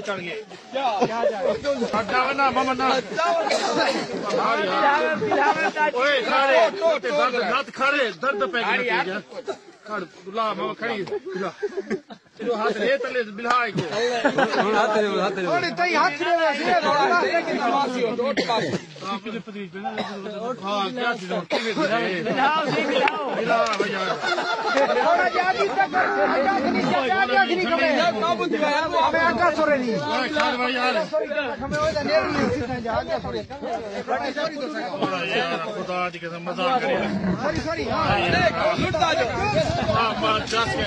चढ़ गए ना मामा ना खड़े दर्द पे ला मामा खड़ी चलो हाथ ले तले बिल्हा को हाथ ले थोड़ी तई हाथ ले हां क्या चीज बिल्हाओ जी बिल्हाओ बिल्हा भैया थोड़ा जादी तक आखिरी कमे काबू दिया हमें आका सोरे नहीं खान भाई यार हमें वो नेर नहीं जा आगे सोरे सॉरी तो यार खुदा की कसम मजाक करे सॉरी हां लुटता जो हां बात जास के